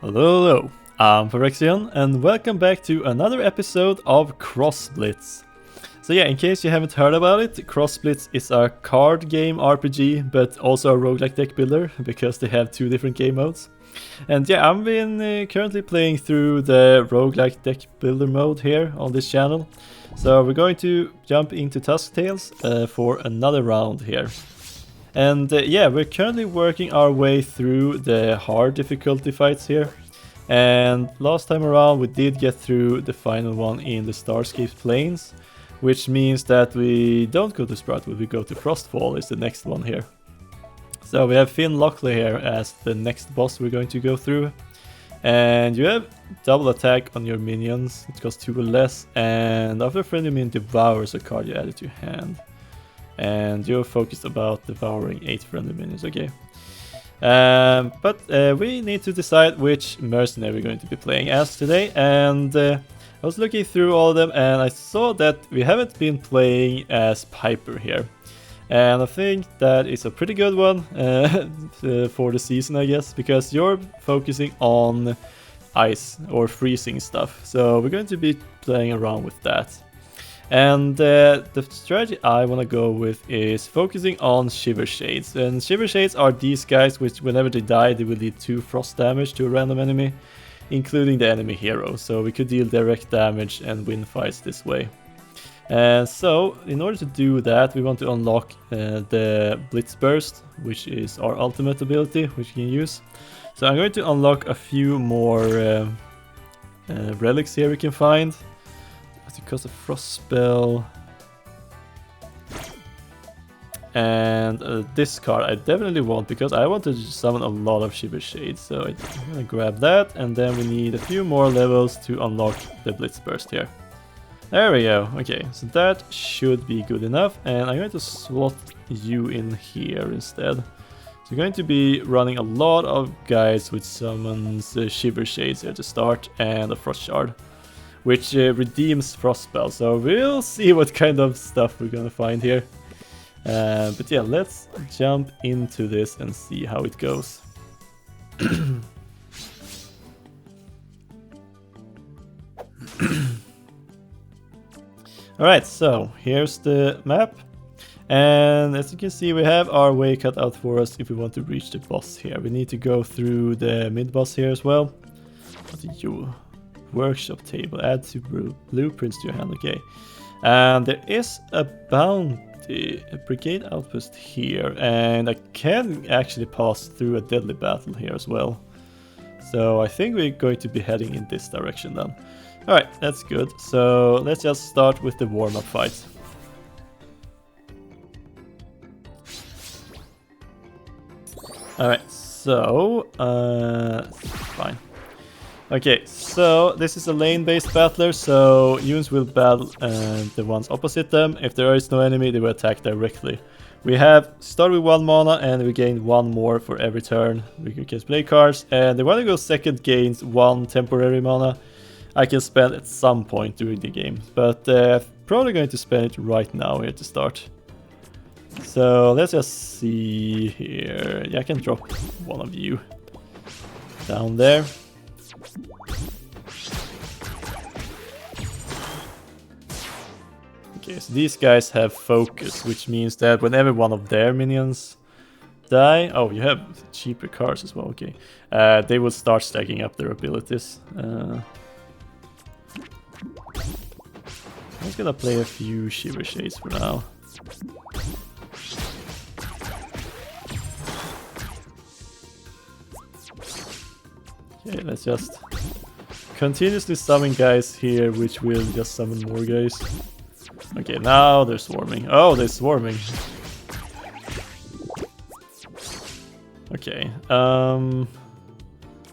Hello, I'm Phyrexian and welcome back to another episode of crossblitz. So yeah, in case you haven't heard about it, crossblitz is a card game RPG, but also a roguelike deck builder, because they have two different game modes. And yeah, I've been currently playing through the roguelike deck builder mode here on this channel. So we're going to jump into Tusk Tales for another round here. And yeah, we're currently working our way through the hard difficulty fights here. And last time around we did get through the final one in the Starscape Plains, which means that we don't go to Sproutwood, we go to Frostfall is the next one here. So we have Finn Lockley here as the next boss we're going to go through. And you have double attack on your minions, it costs 2 or less, and after a friendly minion devours a card you added to your hand. And you're focused about devouring 8 friendly minions, okay. But we need to decide which mercenary we're going to be playing as today, and I was looking through all of them and I saw that we haven't been playing as Piper here. And I think that is a pretty good one for the season, I guess, because you're focusing on ice or freezing stuff. So we're going to be playing around with that. And the strategy I want to go with is focusing on Shivershades. And Shivershades are these guys which whenever they die they will deal 2 frost damage to a random enemy, including the enemy hero. So we could deal direct damage and win fights this way. So in order to do that we want to unlock the Blitz burst, which is our ultimate ability which you can use. So I'm going to unlock a few more relics here we can find. It costs a frost spell. And this card I definitely want because I want to summon a lot of Shivershades. So I'm gonna grab that, and then we need a few more levels to unlock the Blitz burst here. There we go. Okay, so that should be good enough, and I'm going to slot you in here instead. So we're going to be running a lot of guys with summons Shivershades here to start, and a Frost Shard, which redeems Frost Spell. So we'll see what kind of stuff we're gonna find here. But yeah, let's jump into this and see how it goes. Alright, so here's the map. And as you can see, we have our way cut out for us if we want to reach the boss here. We need to go through the mid-boss here as well. What did you... Workshop table, add 2 blueprints to your hand, okay. And there is a bounty, a brigade outpost here, and I can actually pass through a deadly battle here as well. So I think we're going to be heading in this direction then. Alright, that's good. So let's just start with the warm-up fight. Alright, so fine. Okay, so this is a lane-based battler, so units will battle the ones opposite them. If there is no enemy, they will attack directly. We have started with 1 mana and we gain 1 more for every turn. We can play cards, and the one who goes second gains 1 temporary mana. I can spend at some point during the game, but probably going to spend it right now here to start. So let's just see here. Yeah, I can drop one of you down there. Okay, so these guys have focus, which means that whenever one of their minions die... Oh, you have cheaper cards as well, okay. They will start stacking up their abilities. I'm just gonna play a few Shivershades for now. Okay, let's just continuously summon guys here, which will just summon more guys. Okay, now they're swarming. Oh, they're swarming. Okay,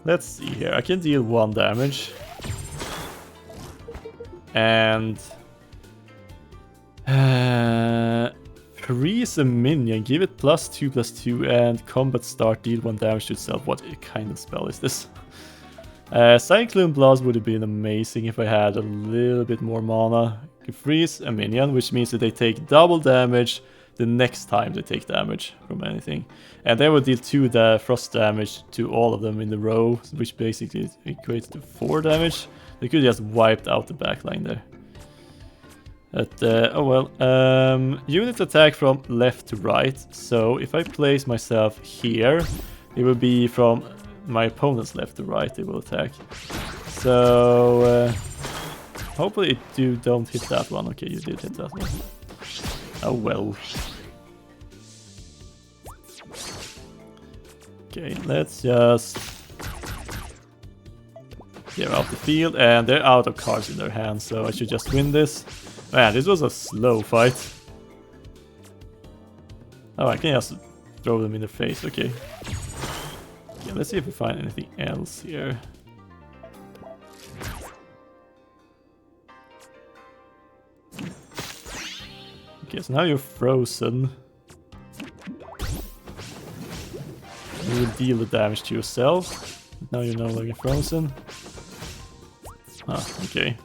let's see here. I can deal 1 damage. And... freeze a minion, give it +2/+2, and combat start, deal 1 damage to itself. What kind of spell is this? Cyclone Blast would have been amazing if I had a little bit more mana. You can freeze a minion, which means that they take double damage the next time they take damage from anything. And they will deal 2 frost damage to all of them in the row, which basically equates to 4 damage. They could just wiped out the backline there. But, oh well. Units attack from left to right, so if I place myself here, it will be from my opponent's left to right they will attack. So, hopefully you don't hit that one. Okay, you did hit that one. Oh well. Okay, let's just clear out the field, and they're out of cards in their hands, so I should just win this. Man, this was a slow fight. Oh, I can just throw them in the face, okay. Yeah, let's see if we find anything else here. Okay, so now you're frozen. You will deal the damage to yourself. Now you're no longer frozen. Ah, okay.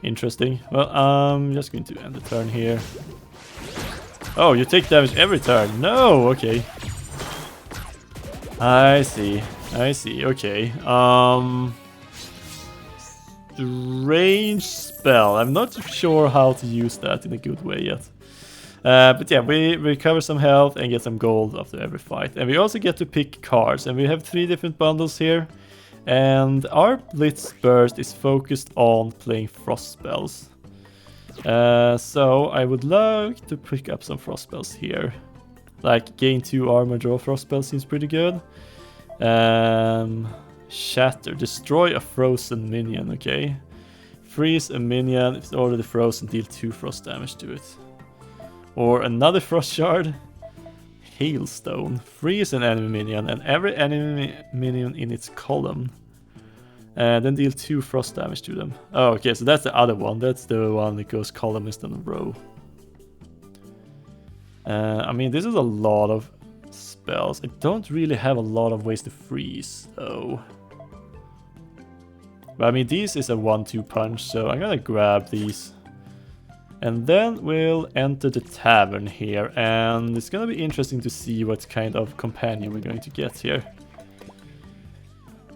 Interesting. Well, I'm just going to end the turn here. Oh, you take damage every turn. No, okay. I see. I see. Okay. Range spell. I'm not sure how to use that in a good way yet. But yeah, we recover some health and get some gold after every fight. And we also get to pick cards. And we have 3 different bundles here. And our Blitz burst is focused on playing frost spells. So I would like to pick up some frost spells here. Like gain 2 armor, draw frost spell seems pretty good. Shatter, destroy a frozen minion, okay. Freeze a minion, if it's already frozen, deal 2 frost damage to it. Or another frost shard. Hailstone, freeze an enemy minion and every enemy minion in its column. Then deal 2 frost damage to them. Oh, okay, so that's the other one. That's the one that goes column instead of row. I mean, this is a lot of spells. I don't really have a lot of ways to freeze, though. But I mean, these is a 1-2 punch, so I'm gonna grab these. And then we'll enter the tavern here, and it's gonna be interesting to see what kind of companion we're going to get here.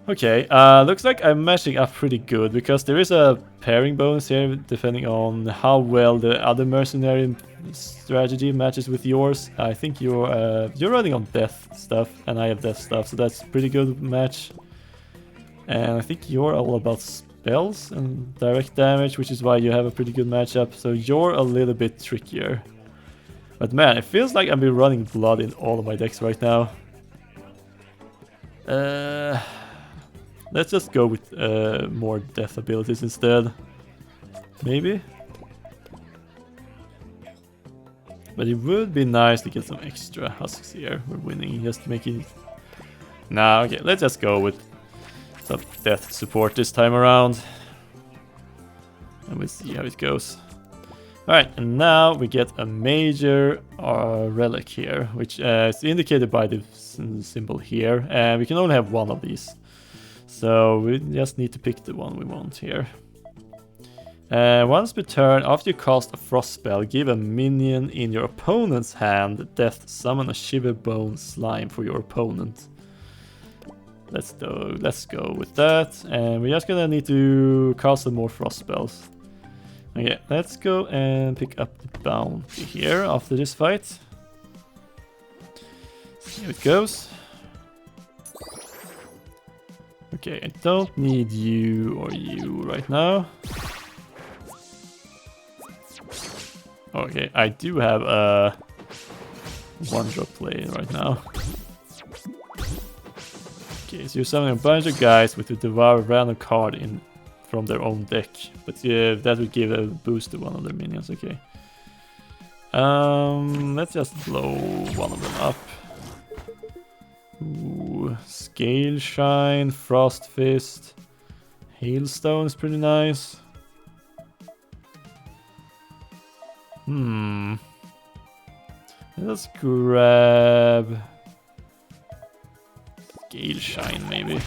Okay, looks like I'm matching up pretty good, because there is a pairing bonus here, depending on how well the other mercenary strategy matches with yours. I think you're running on death stuff, and I have death stuff, so that's a pretty good match. And I think you're all about spells and direct damage, which is why you have a pretty good matchup, so you're a little bit trickier. But man, it feels like I've been running blood in all of my decks right now. Let's just go with more death abilities instead. Maybe? But it would be nice to get some extra husks here. We're winning, just making... Nah, okay, let's just go with some death support this time around. And we'll see how it goes. Alright, and now we get a major relic here, which is indicated by the symbol here. And we can only have one of these. So we just need to pick the one we want here. Once per turn, after you cast a frost spell, give a minion in your opponent's hand death, summon a shiverbone slime for your opponent. Let's go with that. And we're just gonna need to cast some more frost spells. Okay, let's go and pick up the bounty here after this fight. See how it goes. Okay, I don't need you or you right now. Okay, I do have a 1-drop play right now. Okay, so you're summoning a bunch of guys with the devour random card in from their own deck. But yeah, that would give a boost to one of their minions, okay. Let's just blow one of them up. Ooh, Scale Shine, Frost Fist, Hailstone is pretty nice. Let's grab Scale Shine maybe.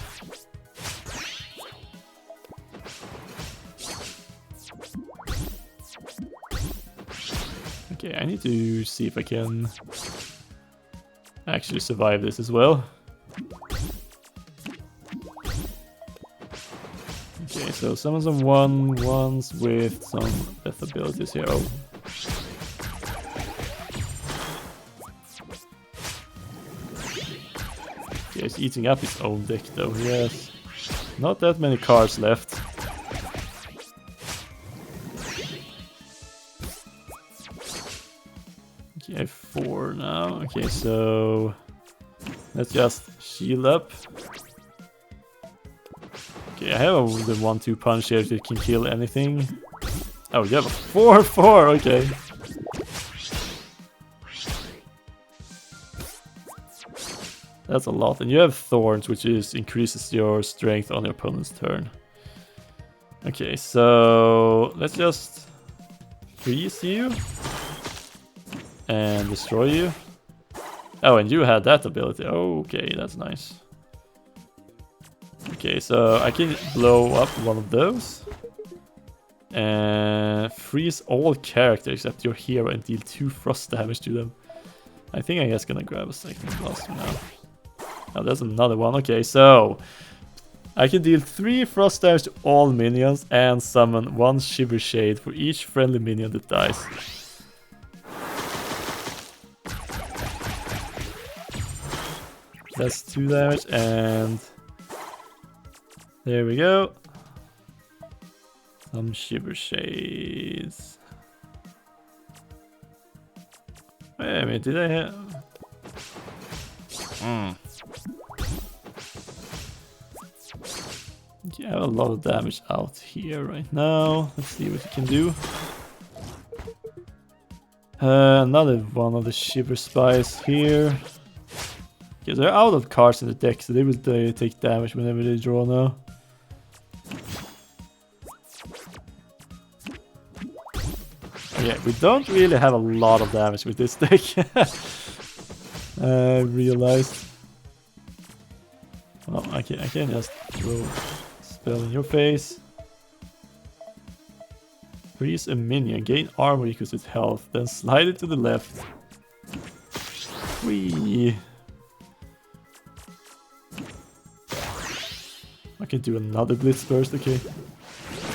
Okay, I need to see if I can actually survive this as well. Okay, so summon some 1/1s with some death abilities here. Oh. Okay, he's eating up his own deck though. He has not that many cards left. Okay, I have 4 now. Okay, so let's just heal up. Okay, I have the 1/2 punch here that can kill anything. Oh, you have a 4/4, okay. That's a lot. And you have thorns, which increases your strength on your opponent's turn. Okay, so let's just freeze you and destroy you. Oh, and you had that ability. Okay, that's nice. Okay, so I can blow up one of those. And freeze all characters except your hero and deal 2 frost damage to them. I think I'm just gonna grab a second blast for now. Oh, there's another one. Okay, so I can deal 3 frost damage to all minions and summon 1 Shivershade for each friendly minion that dies. That's 2 damage, and there we go. Some Shivershades. Wait a minute, did I have... Okay, I have a lot of damage out here right now. Let's see what we can do. Another one of the Shiver Spies here. Okay, they're out of cards in the deck, so they will take damage whenever they draw now. Okay, we don't really have a lot of damage with this deck. I realized. Well, I can just throw a spell in your face. Freeze a minion, gain armor equals its health, then slide it to the left. Whee! I can do another Blitz first, okay.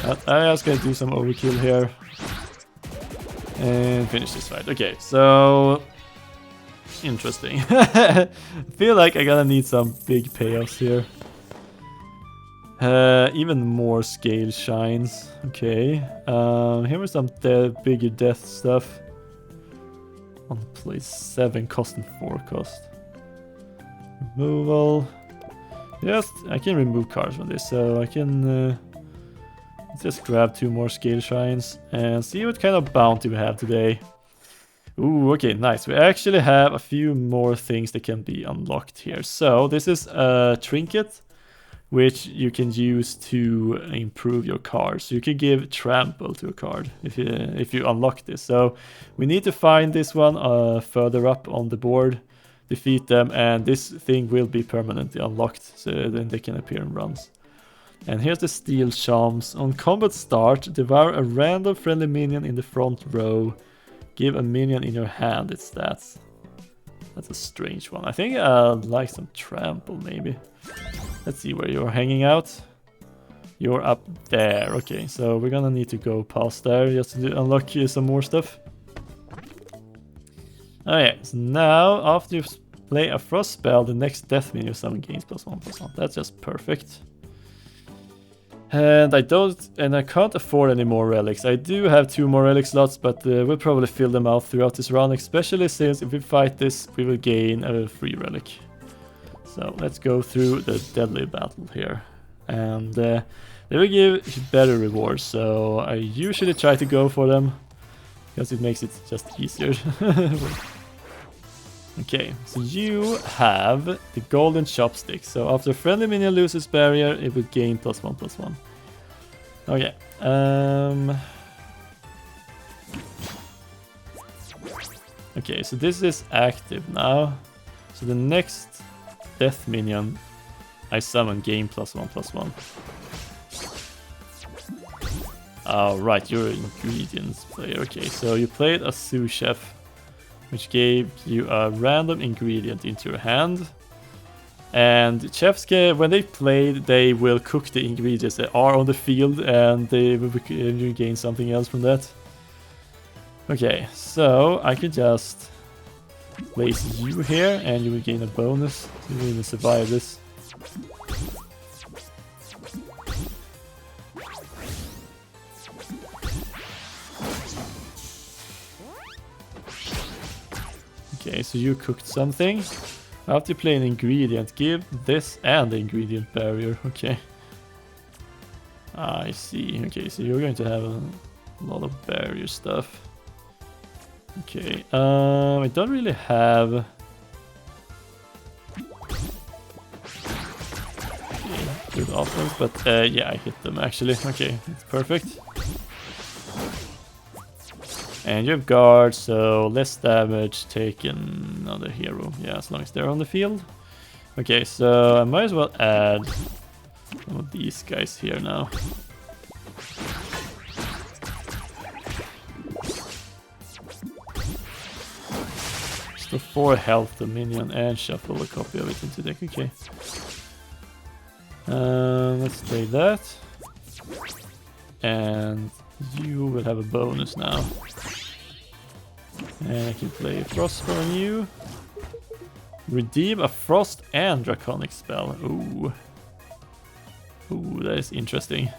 I'm just gonna do some overkill here. And finish this fight. Okay, so... interesting. I feel like I'm gonna need some big payoffs here. Even more scale shines. Okay. Here was some bigger death stuff. On place 7 cost and 4 cost. Removal. Yes, I can remove cards from this, so I can just grab 2 more scale shines and see what kind of bounty we have today. Ooh, okay, nice. We actually have a few more things that can be unlocked here. So this is a trinket, which you can use to improve your card. So you can give trample to a card if you unlock this. So we need to find this one further up on the board, defeat them, and this thing will be permanently unlocked, so then they can appear in runs. And here's the steel charms. On combat start, devour a random friendly minion in the front row. Give a minion in your hand its stats. That's a strange one. I think I'd like some trample maybe. Let's see where you're hanging out. You're up there. Okay, so we're gonna need to go past there just to unlock some more stuff. Okay, so now after you play a frost spell, the next death minion summon gains +1/+1. That's just perfect. And I can't afford any more relics. I do have 2 more relic slots, but we'll probably fill them out throughout this run, especially since if we fight this, we will gain a free relic. So let's go through the deadly battle here. And they will give better rewards, so I usually try to go for them, because it makes it just easier. Okay, so you have the golden chopstick. So after a friendly minion loses barrier, it will gain +1/+1. Okay. Okay, so this is active now. So the next death minion I summon gain +1/+1. Oh, right, you're an ingredients player. Okay, so you played a sous chef, which gave you a random ingredient into your hand. And chefs, when they play, they will cook the ingredients that are on the field, and you gain something else from that. Okay, so I could just place you here, and you will gain a bonus to even survive this. Okay, so you cooked something. After you play an ingredient, give this and the ingredient barrier. Okay. I see. Okay, so you're going to have a lot of barrier stuff. Okay, I don't really have... Okay, good offense, but yeah, I hit them actually. Okay, that's perfect. And you have guard, so less damage taken another hero. Yeah, as long as they're on the field. Okay, so I might as well add some of these guys here now. So 4 health the minion and shuffle a copy of it into deck. Okay. Let's play that. And you will have a bonus now. And I can play Frost on you. Redeem a Frost and Draconic spell. Ooh. Ooh, that is interesting.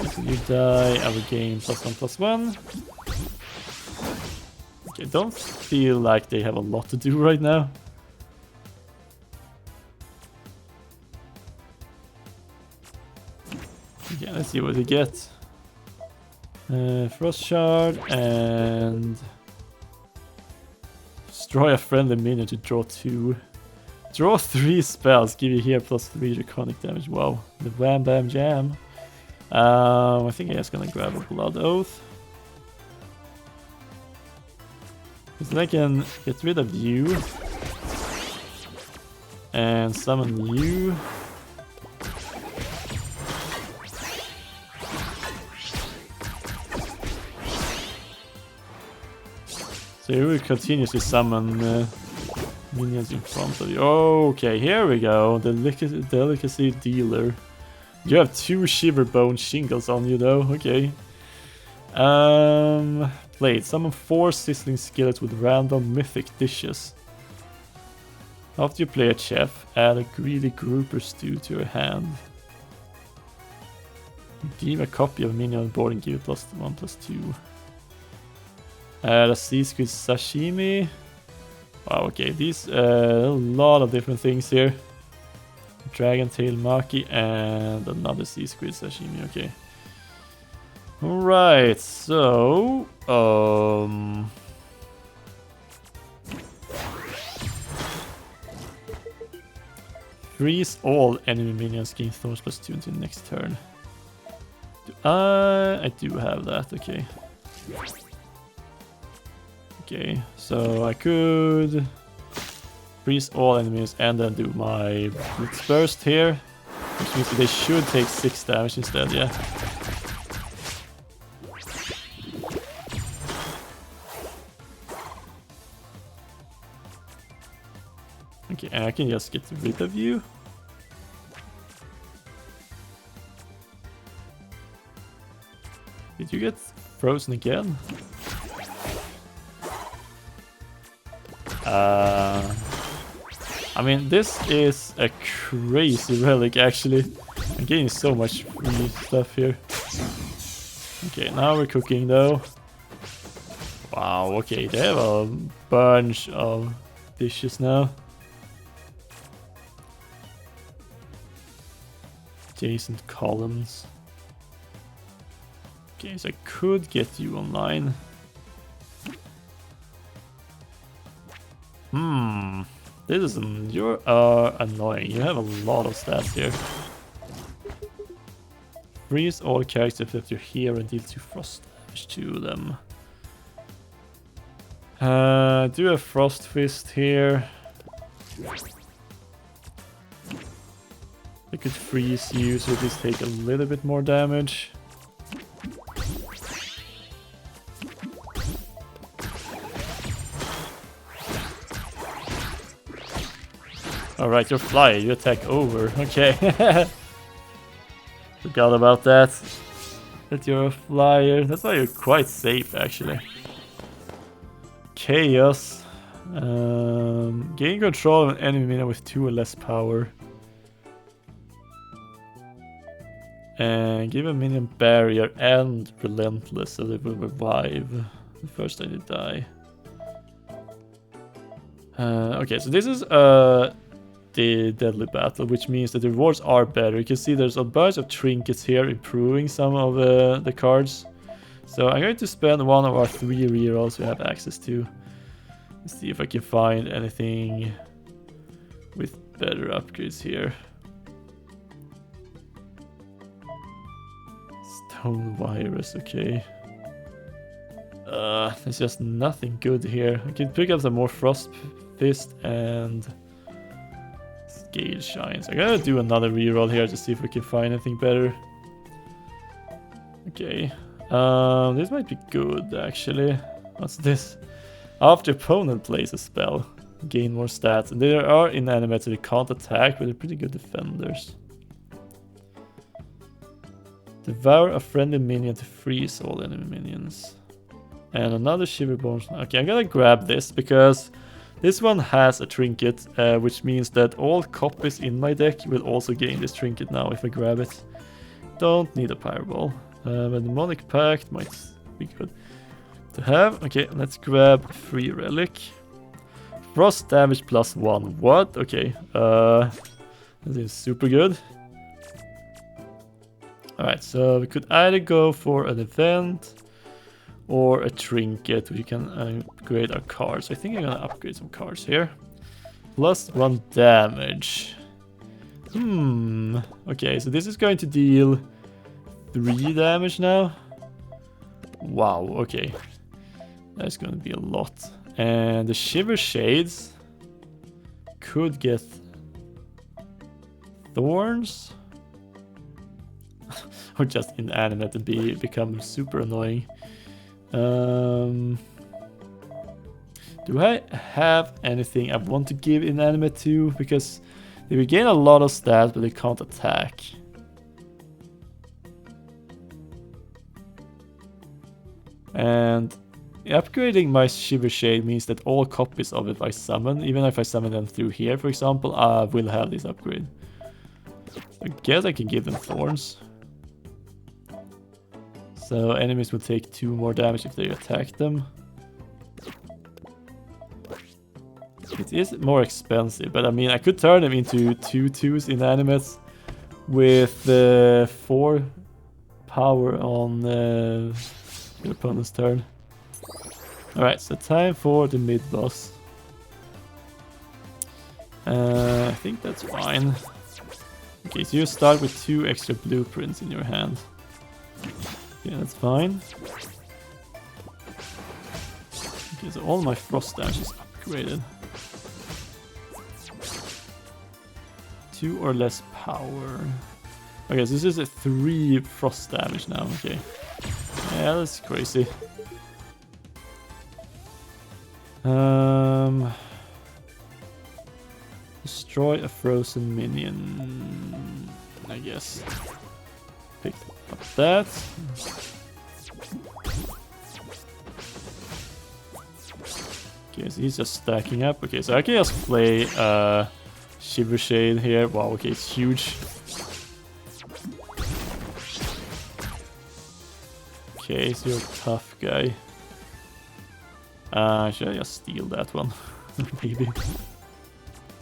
So you die, I will gain +1/+1. Okay, don't feel like they have a lot to do right now. Yeah, let's see what we get. Frost Shard and destroy a friendly minion to draw 2. Draw 3 spells, give you here +3 draconic damage. Wow, the wham bam jam. I think I'm just gonna grab a Blood Oath. Because I can get rid of you and summon you. So you will continuously summon minions in front of you. Okay, here we go. The delicacy dealer. You have 2 Shiverbone shingles on you though. Okay. Played. Summon 4 sizzling skillets with random mythic dishes. After you play a chef, add a greedy grouper stew to your hand. Redeem a copy of a minion on board and give it +1/+2. Add a sea squid sashimi. Wow, okay, these a lot of different things here. Dragon tail maki and another sea squid sashimi. Okay. All right, so freeze all enemy minions, gain thorns +2 until next turn. I do have that. Okay. Okay, so I could freeze all enemies and then do my Blitz burst here, which means that they should take 6 damage instead, yeah. Okay, and I can just get rid of you. Did you get frozen again? I mean, this is a crazy relic actually. I'm getting so much free stuff here. Okay, now we're cooking though. Wow, okay, they have a bunch of dishes now. Adjacent columns. Okay, so I could get you online. This is you're annoying. You have a lot of stats here. Freeze all characters that you're here and deal 2 frost damage to them. Do a frost fist here. I could freeze you, so at least take a little bit more damage. Alright, you're flyer, you attack over. Okay. Forgot about that. That you're a flyer. That's why you're quite safe, actually. Chaos. Gain control of an enemy minion with 2 or less power. And give a minion barrier and relentless so they will revive the first time they die. Okay, so this is the deadly battle, which means that the rewards are better. You can see there's a bunch of trinkets here improving some of the cards. So I'm going to spend one of our 3 rerolls we have access to. Let's see if I can find anything with better upgrades here. Stone virus, okay. There's just nothing good here. I can pick up some more frost fist and scale shines. I gotta do another reroll here to see if we can find anything better. Okay. This might be good actually. What's this? After opponent plays a spell, gain more stats. And they are inanimate, so they can't attack, but they're pretty good defenders. Devour a friendly minion to freeze all enemy minions. And another Shivershade. Okay, I'm gonna grab this because this one has a trinket, which means that all copies in my deck will also gain this trinket now if I grab it. Don't need a Fireball. But Demonic Pact might be good to have. Okay, let's grab Free Relic. Frost damage +1. What? Okay. This is super good. Alright, so we could either go for an event or a trinket. We can upgrade our cards. I think I'm gonna upgrade some cards here. +1 damage. Okay, so this is going to deal 3 damage now. Wow, okay. That's gonna be a lot. And the Shivershades could get thorns. Or just inanimate and become super annoying. Do I have anything I want to give inanimate to? Because they will gain a lot of stats, but they can't attack. And upgrading my Shivershade means that all copies of it I summon, even if I summon them through here, for example, will have this upgrade. I guess I can give them thorns. So enemies will take 2 more damage if they attack them. It is more expensive, but I mean I could turn them into 2/2s inanimates with 4 power on the opponent's turn. Alright, so time for the mid boss. I think that's fine. Okay, so you start with 2 extra blueprints in your hand. Yeah, that's fine. Okay, so all my frost damage is upgraded. 2 or less power. Okay, so this is a 3 frost damage now, okay. Yeah, that's crazy. Destroy a frozen minion, I guess. Pick up that. Okay, so he's just stacking up. Okay, so I can just play Shivershade here. Wow, okay, it's huge. Okay, so you're a tough guy. Should I just steal that one? Maybe.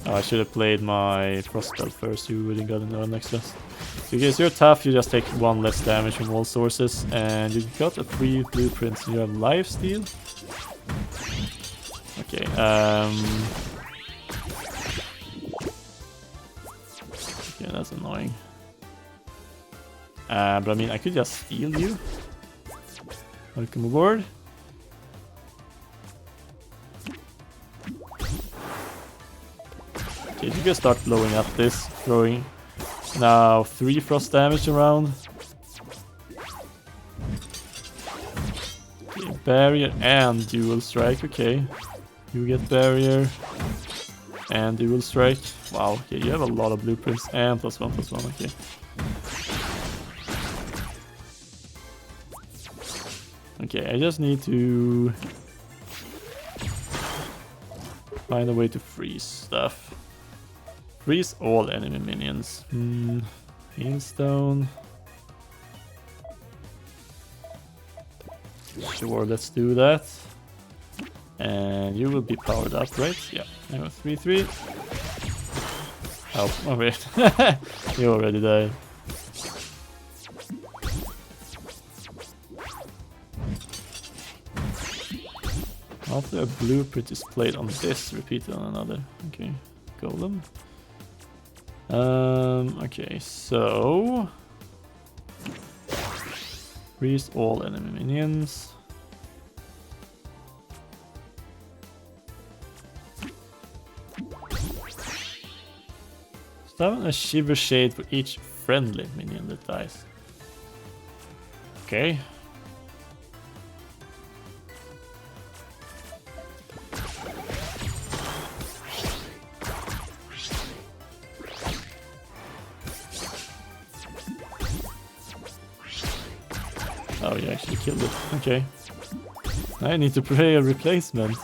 Oh, I should have played my frost spell first. You wouldn't got an extra. So because you're tough, you just take 1 less damage from all sources, and you got a free blueprint. So you have lifesteal. Okay. Yeah, that's annoying. But I mean, I could just steal you. Welcome aboard. Okay, you can start blowing up this, throwing now 3 frost damage around. Okay, barrier and dual strike, okay. You get barrier and dual strike. Wow, okay, you have a lot of blueprints and +1/+1, okay. Okay, I just need to find a way to freeze stuff. Freeze all enemy minions. Hailstone. Sure, let's do that. And you will be powered up, right? Yeah. I have 3/3. Oh wait. You already died. After a blueprint is played on this, repeat it on another. Okay, golem. Okay, so freeze all enemy minions. Summon a Shivershade for each friendly minion that dies. Okay. Oh, you actually killed it. Okay. I need to play a replacement.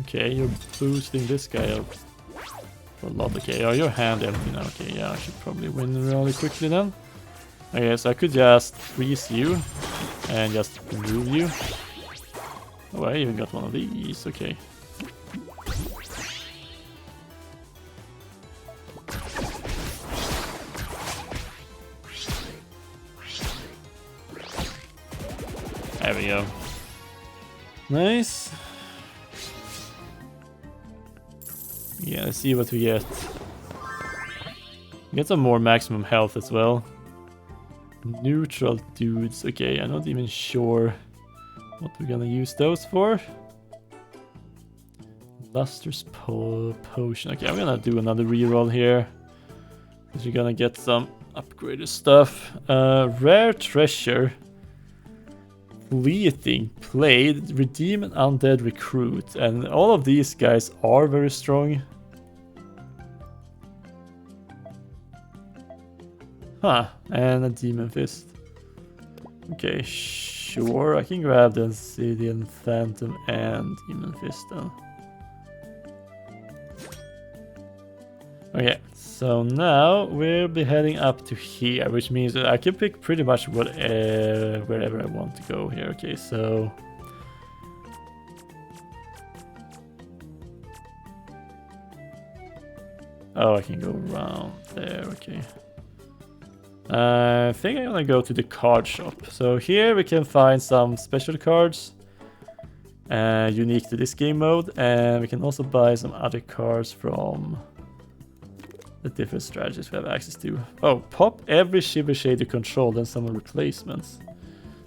Okay, you're boosting this guy up a lot. Okay, oh, your hand empty now. Okay, yeah, I should probably win really quickly then. Okay, so I could just freeze you and just remove you. Oh, I even got one of these. Okay. There we go. Nice. Yeah, let's see what we get. We get some more maximum health as well. Neutral dudes. Okay, I'm not even sure what we're gonna use those for. Luster's potion. Okay, I'm gonna do another reroll here. Because we're gonna get some upgraded stuff. Rare treasure. Fleeting, played, redeem an undead recruit, and all of these guys are very strong. Huh, and a demon fist. Okay, sure, I can grab the Obsidian Phantom and demon fist then. Okay, so now we'll be heading up to here, which means that I can pick pretty much wherever I want to go here. Okay, so oh, I can go around there. Okay, I think I'm gonna go to the card shop. So here we can find some special cards unique to this game mode, and we can also buy some other cards from the different strategies we have access to. Oh, pop every Shivershade you control, then summon replacements.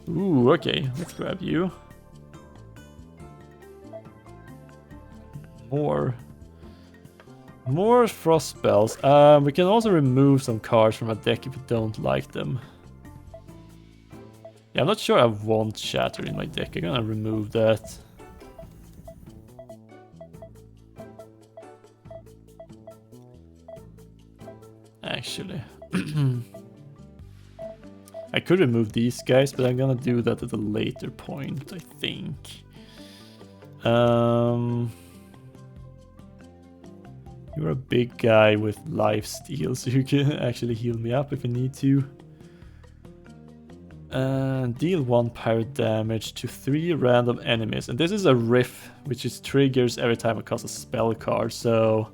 Ooh, okay, let's grab you. More frost spells. We can also remove some cards from a deck if we don't like them. Yeah, I'm not sure I want Shatter in my deck. I'm gonna remove that. Actually, I could remove these guys, but I'm gonna do that at a later point, I think. You're a big guy with lifesteal, so you can actually heal me up if you need to. Deal 1 pirate damage to 3 random enemies, and this is a riff, which is triggers every time I cast a spell card, so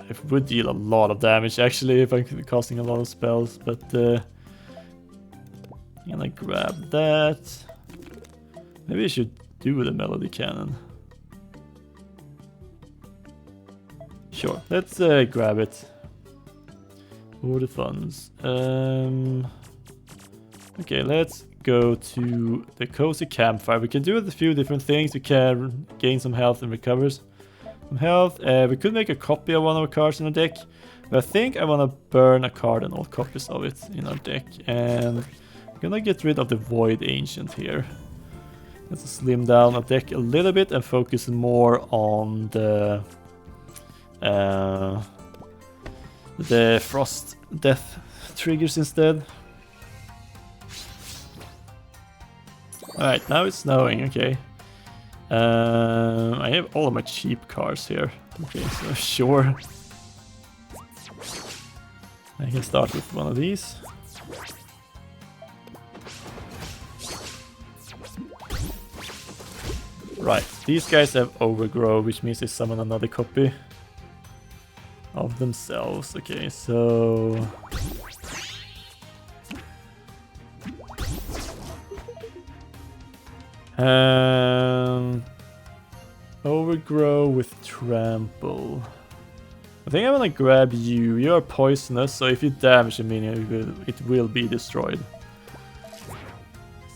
it would deal a lot of damage actually if I'm casting a lot of spells, but I'm gonna grab that. Maybe I should do the melody cannon. Sure, let's grab it for the funds. Okay, let's go to the cozy campfire. We can do a few different things. We can gain some health and recover some health. We could make a copy of one of our cards in our deck. But I think I want to burn a card and all copies of it in our deck. And I'm gonna get rid of the Void Ancient here. Let's slim down our deck a little bit and focus more on the Frost Death triggers instead. Alright, now it's snowing, okay. I have all of my cheap cards here. Okay, so sure. I can start with one of these. Right, these guys have overgrow, which means they summon another copy of themselves. Okay, so overgrow with trample. I think I'm gonna grab you. You are poisonous, so if you damage a minion, it will be destroyed.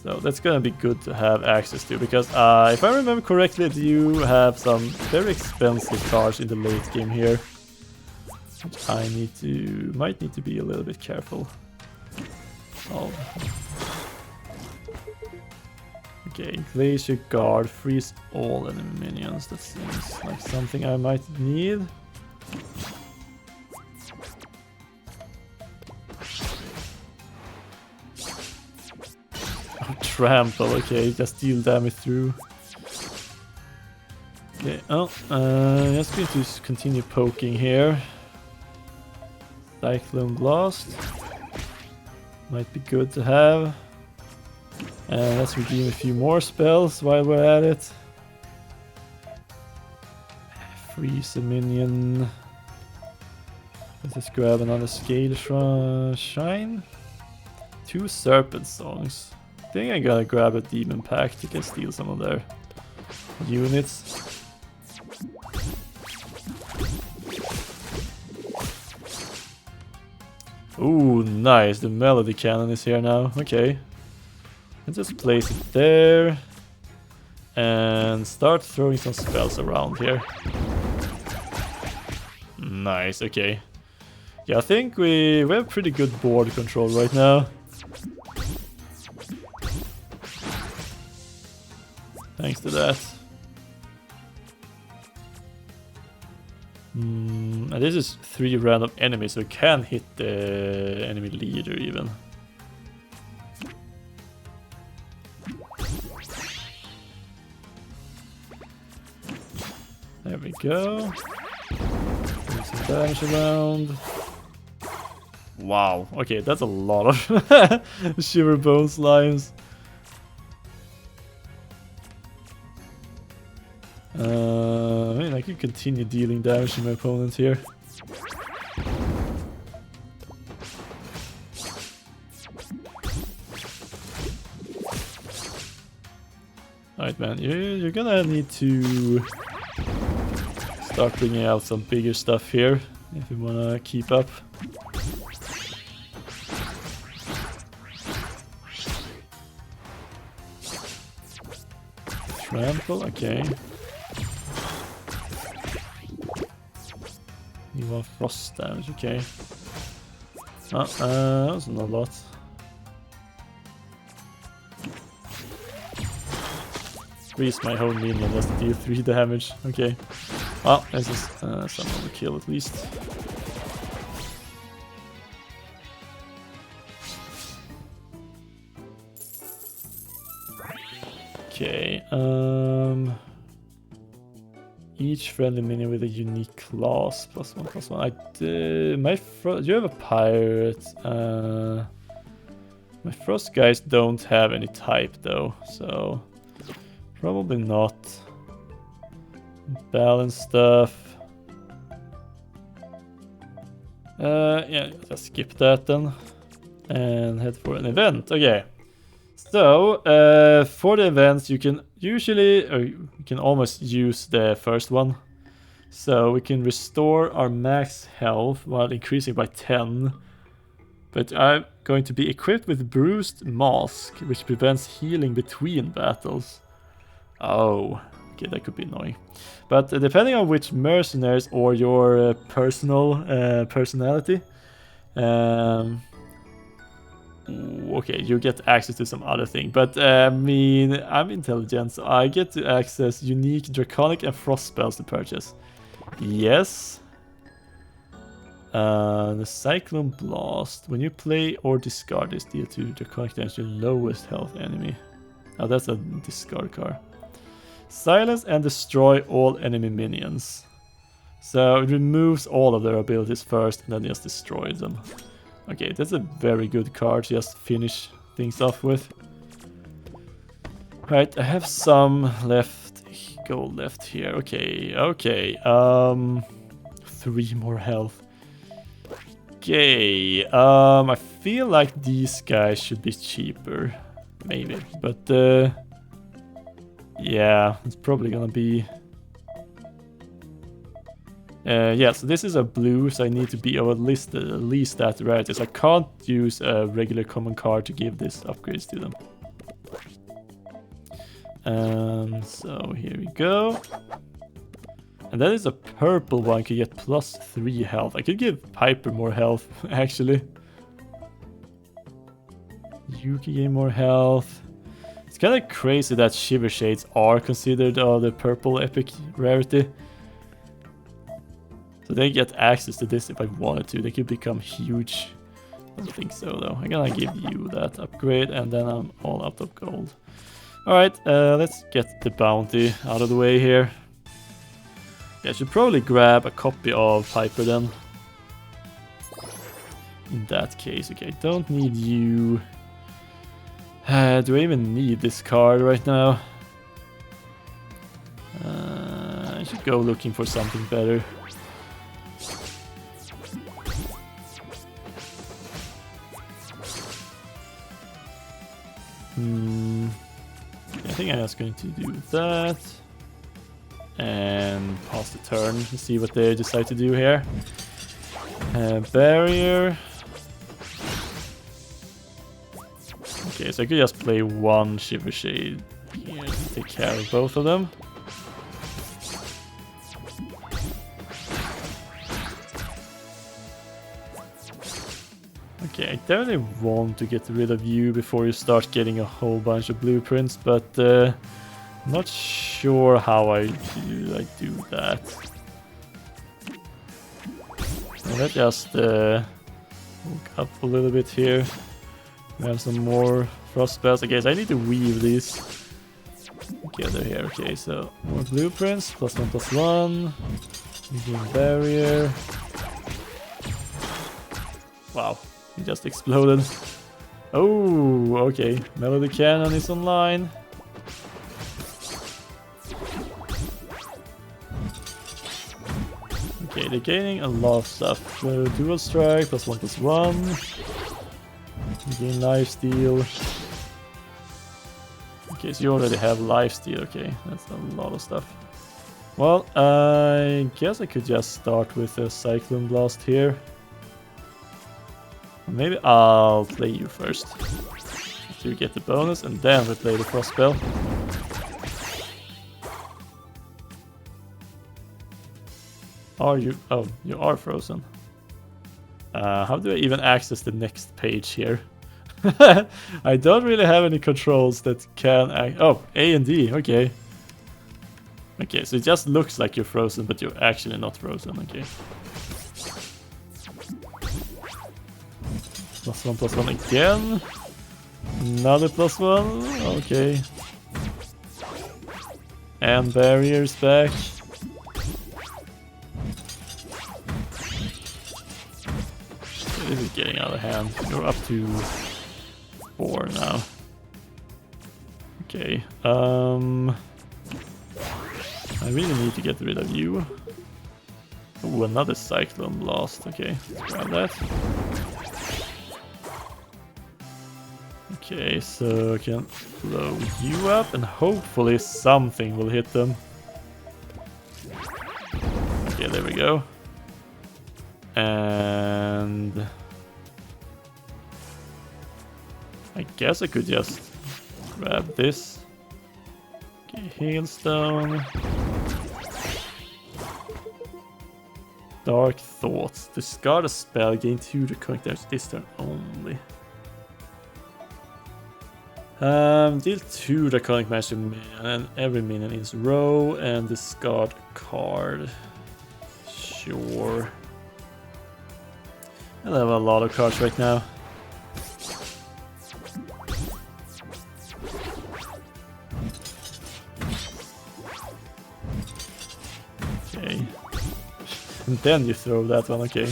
So that's gonna be good to have access to, because if I remember correctly, you have some very expensive cards in the late game here, which I might need to be a little bit careful of. Okay, Glacier Guard, freeze all enemy minions. That seems like something I might need. Oh, trample, okay, just deal damage through. Okay, just going to continue poking here. Cyclone Blast. Might be good to have. And let's redeem a few more spells while we're at it. Freeze a minion. Let's just grab another Scale Shine. 2 Serpent Songs. I think I gotta grab a Demon Pact to steal some of their units. Ooh, nice. The Melody Cannon is here now. Okay. Let's just place it there and start throwing some spells around here. Nice, okay. Yeah, I think we have pretty good board control right now. Thanks to that. And this is 3 random enemies, so we can hit the enemy leader even. There we go. Put some damage around. Wow, okay, that's a lot of Shiver Bone Slimes. I mean, I can continue dealing damage to my opponent here. Alright, man, you're gonna need to start bringing out some bigger stuff here if you wanna keep up. Trample, okay. You want frost damage, okay. That was not a lot. Freeze my whole minion just to deal 3 damage, okay. Well, this is some of the kill at least. Okay, each friendly minion with a unique class, +1/+1. Do you have a pirate? My frost guys don't have any type though, so probably not. Balance stuff. Yeah, let's skip that then and head for an event. Okay. So, for the events, you can usually, or you can almost use the first one. So we can restore our max health while increasing by 10 But I'm going to be equipped with Bruised Mask, which prevents healing between battles. Oh, okay, that could be annoying. But depending on which mercenaries or your personality, okay, you get access to some other thing. But I mean, I'm intelligent, so I get to access unique draconic and frost spells to purchase. Yes. The Cyclone Blast. When you play or discard this, deal 2 draconic damage to your lowest health enemy. Oh, that's a discard card. Silence and destroy all enemy minions. So it removes all of their abilities first and then just destroys them. Okay, that's a very good card to just finish things off with. Right, I have some gold left here. Okay. 3 more health. Okay, I feel like these guys should be cheaper. Maybe, but yeah, it's probably gonna be... yeah, so this is a blue, so I need to be at least that rarity. So I can't use a regular common card to give this upgrades to them. So here we go. And that is a purple one, could get +3 health. I could give Piper more health, actually. Yuki gain more health. It's kind of crazy that Shivershades are considered the purple epic rarity. So they get access to this if I wanted to. They could become huge. I don't think so though. I'm gonna give you that upgrade and then I'm all out of gold. Alright, let's get the bounty out of the way here. Yeah, I should probably grab a copy of Piper then. In that case, okay, I don't need you. Do I even need this card right now? I should go looking for something better. I think I'm just going to do that. And pass the turn and see what they decide to do here. Barrier. Okay, so I could just play one Shivershade here to take care of both of them. Okay, I definitely want to get rid of you before you start getting a whole bunch of blueprints, but I'm not sure how I do that. Let's just look up a little bit here. We have some more frost spells. Okay, so I need to weave these together here. Okay, so more blueprints, +1/+1. Medium barrier. Wow, he just exploded. Oh, okay. Melody Cannon is online. Okay, they're gaining a lot of stuff. Dual strike, +1/+1. You gain lifesteal. Okay, so you already have lifesteal. Okay, that's a lot of stuff. Well, I guess I could just start with a Cyclone Blast here. Maybe I'll play you first to get the bonus and then we play the frost spell. Are you? Oh, you are frozen. How do I even access the next page here? I don't really have any controls that can oh, A and D, okay. Okay, so it just looks like you're frozen, but you're actually not frozen, okay. +1/+1 again. Another +1, okay. And barriers back. This is getting out of hand. You're up to 4 now. Okay. I really need to get rid of you. Oh, another Cyclone Blast. Okay, let's grab that. Okay, so I can blow you up and hopefully something will hit them. Okay, there we go. And guess I could just grab this. Okay, hailstone. Dark Thoughts. Discard a spell, gain 2 recurring damage this turn only. Deal 2 recurring damage to minion and every minion in its row and discard a card. Sure. I have a lot of cards right now. Okay. And then you throw that one, okay.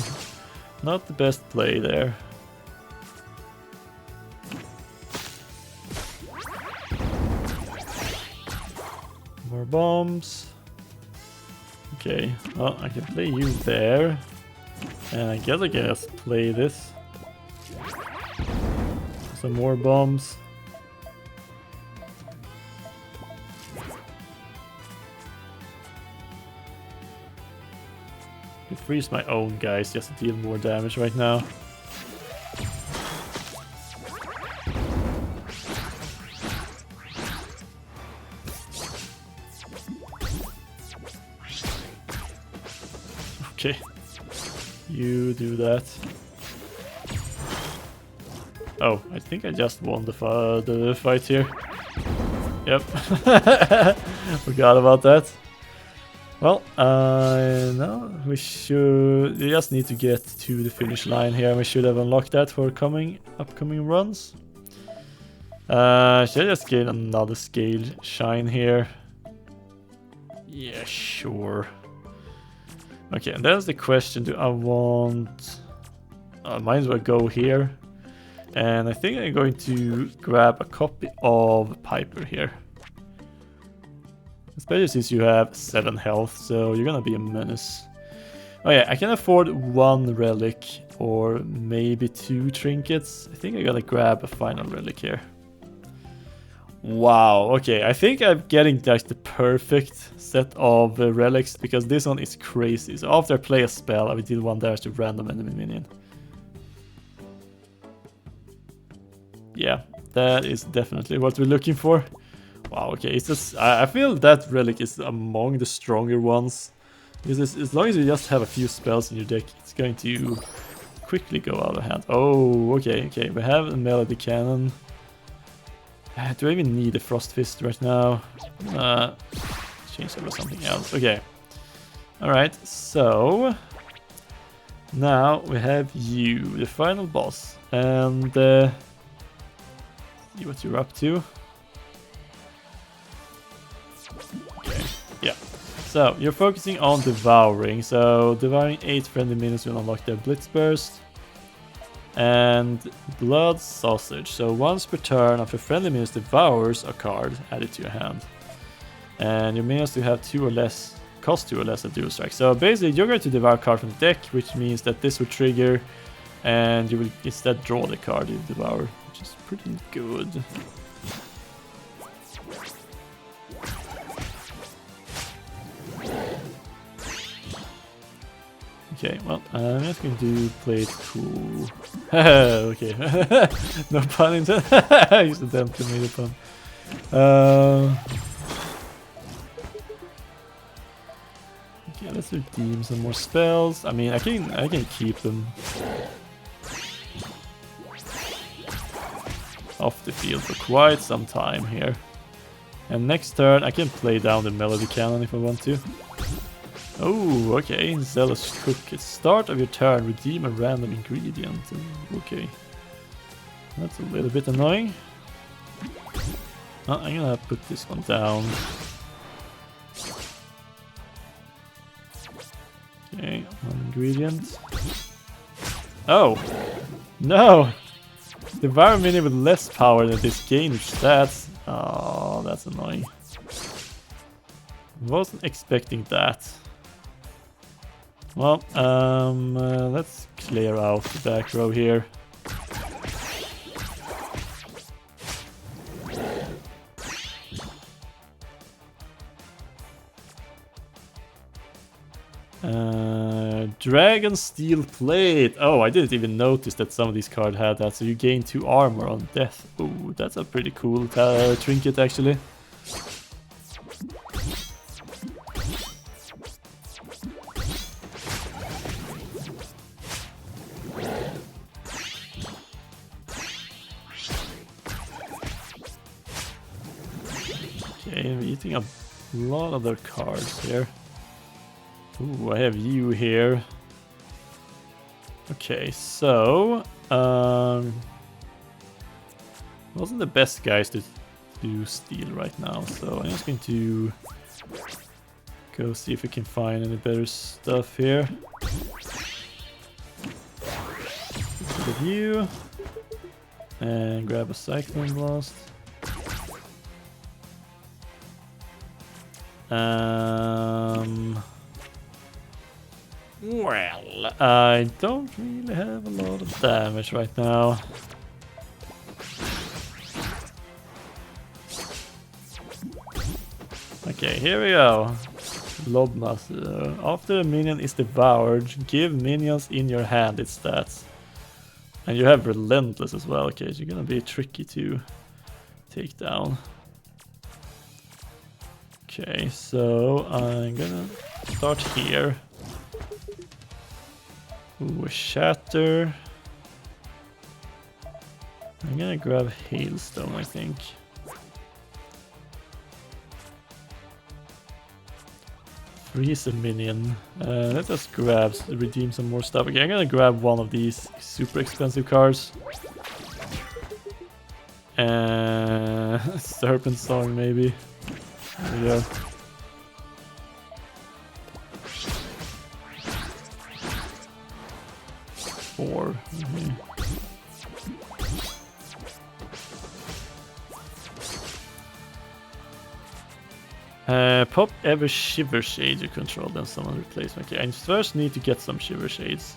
Not the best play there. More bombs. Okay, well, I can play you there. And I guess I can just play this. Some more bombs. I freeze my own guys just to deal more damage right now. Okay, you do that. Oh, I think I just won the fight here. Yep, forgot about that. Well, no, we just need to get to the finish line here. We should have unlocked that for upcoming runs. Should I just gain another scale shine here? Yeah, sure. Okay, and that's the question. Do I want... might as well go here. And I think I'm going to grab a copy of Piper here. Especially since you have 7 health, so you're gonna be a menace. Oh yeah, I can afford 1 relic or maybe 2 trinkets. I think I gotta grab a final relic here. Wow, okay, I think I'm getting like the perfect set of relics because this one is crazy. So after I play a spell, I will deal 1 damage to random enemy minion. Yeah, that is definitely what we're looking for. Wow, okay, it's just, I feel that relic is among the stronger ones. Because as long as you just have a few spells in your deck, it's going to quickly go out of hand. Oh, okay, we have a melody cannon. Do I even need a frost fist right now? Change that for something else. Okay. Alright, so now we have you, the final boss. And see what you're up to. Okay, yeah. So, you're focusing on devouring. So, devouring 8 friendly minions will unlock their Blitz burst. And blood sausage. So, once per turn, after friendly minions devours a card, add it to your hand. And your minions will have 2 or less, cost 2 or less of dual strike. So, basically, you're going to devour a card from the deck, which means that this will trigger, and you will instead draw the card you devour, which is pretty good. Okay, well, I'm just going to play it cool. Okay, no pun intended. I used to attempt to make a pun. Okay, let's redeem some more spells. I mean, I can keep them off the field for quite some time here. And next turn, I can play down the melody cannon if I want to. Oh, okay, Zealous Cook. At start of your turn, redeem a random ingredient. Okay, that's a little bit annoying. I'm gonna put this one down. Okay, 1 ingredient. Oh, no! Devour minion with less power than this gain stats. Oh, that's annoying. Wasn't expecting that. Well, let's clear out the back row here. Dragon Steel Plate. Oh, I didn't even notice that some of these cards had that. So you gain 2 armor on death. Ooh, that's a pretty cool trinket actually. Okay, I'm eating a lot of their cards here. Ooh, I have you here. Okay, so wasn't the best guys to do steal right now, so I'm just going to go see if we can find any better stuff here. With you and grab a cyclone blast. Well, I don't really have a lot of damage right now. Okay, here we go. Lobmaster. After a minion is devoured, give minions in your hand its stats. And you have Relentless as well, okay, so you're gonna be tricky to take down. Okay, so I'm gonna start here. Ooh, a Shatter. I'm gonna grab Hailstone, I think. Freeze a minion. Let's just redeem some more stuff. Okay, I'm gonna grab one of these super expensive cards. Serpent Song, maybe. There we go. Four. Okay. Pop every Shivershade you control, then someone replace. Okay, I first need to get some Shivershades.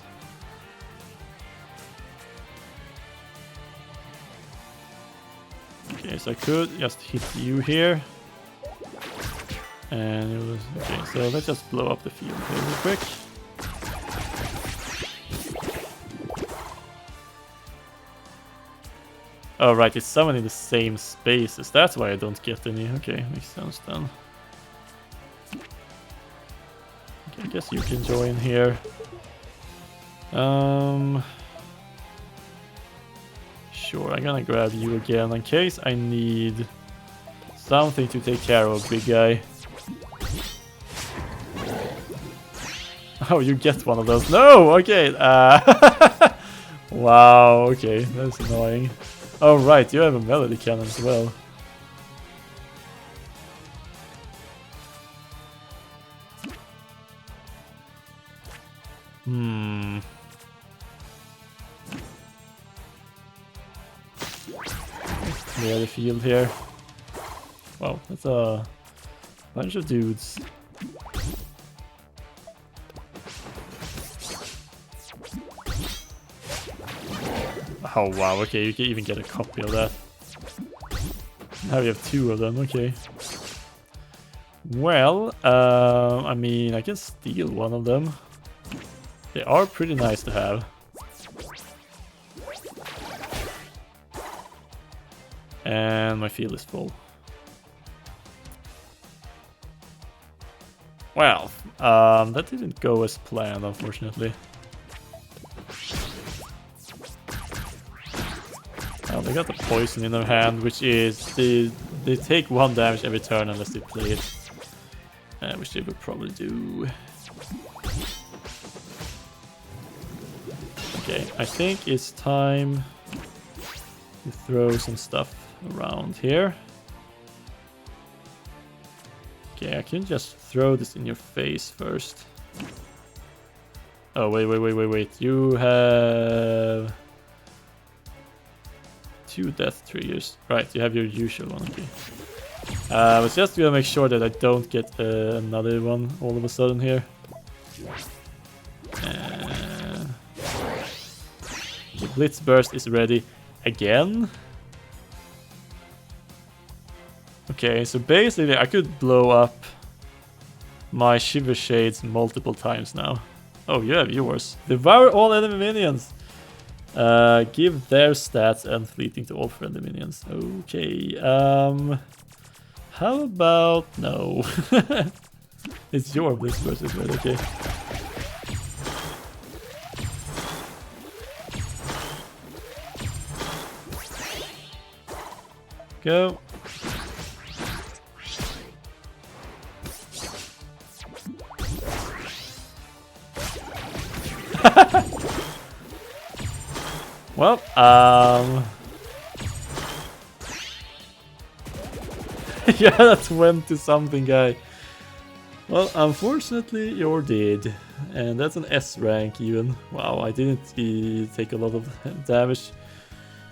Okay, so I could just hit you here. And it was okay, so let's just blow up the field here real quick. Oh right, it's summoned in the same spaces. That's why I don't get any. Okay, makes sense then. Okay, I guess you can join here. Sure, I'm gonna grab you again in case I need something to take care of, big guy. Oh, you get one of those. No! Okay. Wow, okay. That's annoying. Oh, right. You have a melody cannon as well. Clear the field here. Wow, that's a bunch of dudes. Oh wow, okay, you can even get a copy of that. Now we have 2 of them, okay. Well, I mean, I can steal one of them. They are pretty nice to have. And my field is full. Well, that didn't go as planned, unfortunately. They got the poison in their hand, which is they take 1 damage every turn unless they play it, which they would probably do. Okay, I think it's time to throw some stuff around here. Okay, I can just throw this in your face first. Oh wait! You have 2 death triggers. Right, you have your usual one, okay. I was just gonna make sure that I don't get another one all of a sudden here. The Blitz Burst is ready again. Okay, so basically I could blow up my Shivershades multiple times now. Oh, you have yours. Devour all enemy minions. Give their stats and fleeting to all friendly minions. Okay. How about no? It's your Blitz versus right? Okay. Go. Well, yeah, that went to something, guy. Well, unfortunately, you're dead. And that's an S rank even. Wow, I didn't take a lot of damage.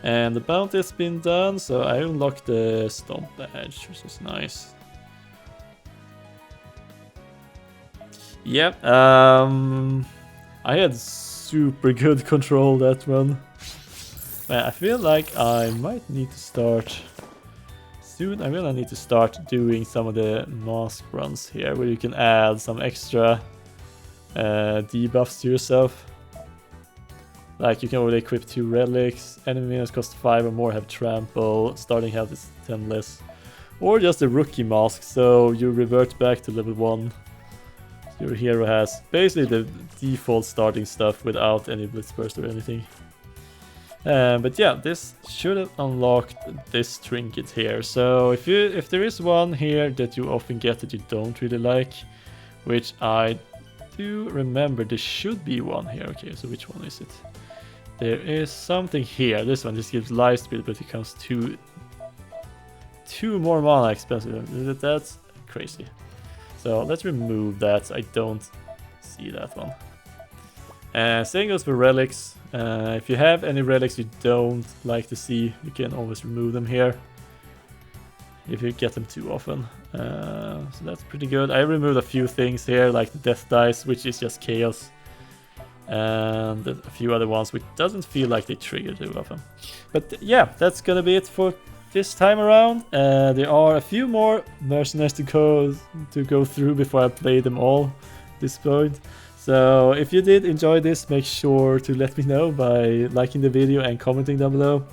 And the bounty has been done, so I unlocked the Stomp badge, which is nice. Yep, I had super good control that run. Man, I feel like I might need to start soon. I really need to start doing some of the mask runs here, where you can add some extra debuffs to yourself. Like you can already equip 2 relics, enemy minions cost 5 or more have trample, starting health is 10 less. Or just a rookie mask, so you revert back to level 1. So your hero has basically the default starting stuff without any blitz burst or anything. But yeah, this should have unlocked this trinket here. So if there is one here that you often get that you don't really like, which I do remember there should be one here. Okay, so which one is it? There is something here. This one just gives life speed, but it comes two more mana expensive. That's crazy. So let's remove that. I don't see that one. Same goes for relics. If you have any relics you don't like to see, you can always remove them here if you get them too often. So that's pretty good. I removed a few things here, like the death dice, which is just chaos, and a few other ones which doesn't feel like they trigger too often. But yeah, that's gonna be it for this time around. There are a few more mercenaries to go through before I play them all at this point. So if you did enjoy this, make sure to let me know by liking the video and commenting down below.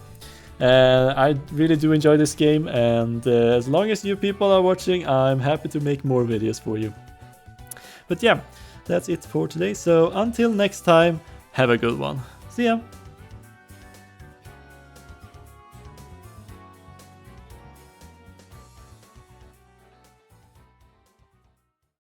I really do enjoy this game, and as long as you people are watching, I'm happy to make more videos for you. But yeah, that's it for today. So until next time, have a good one. See ya!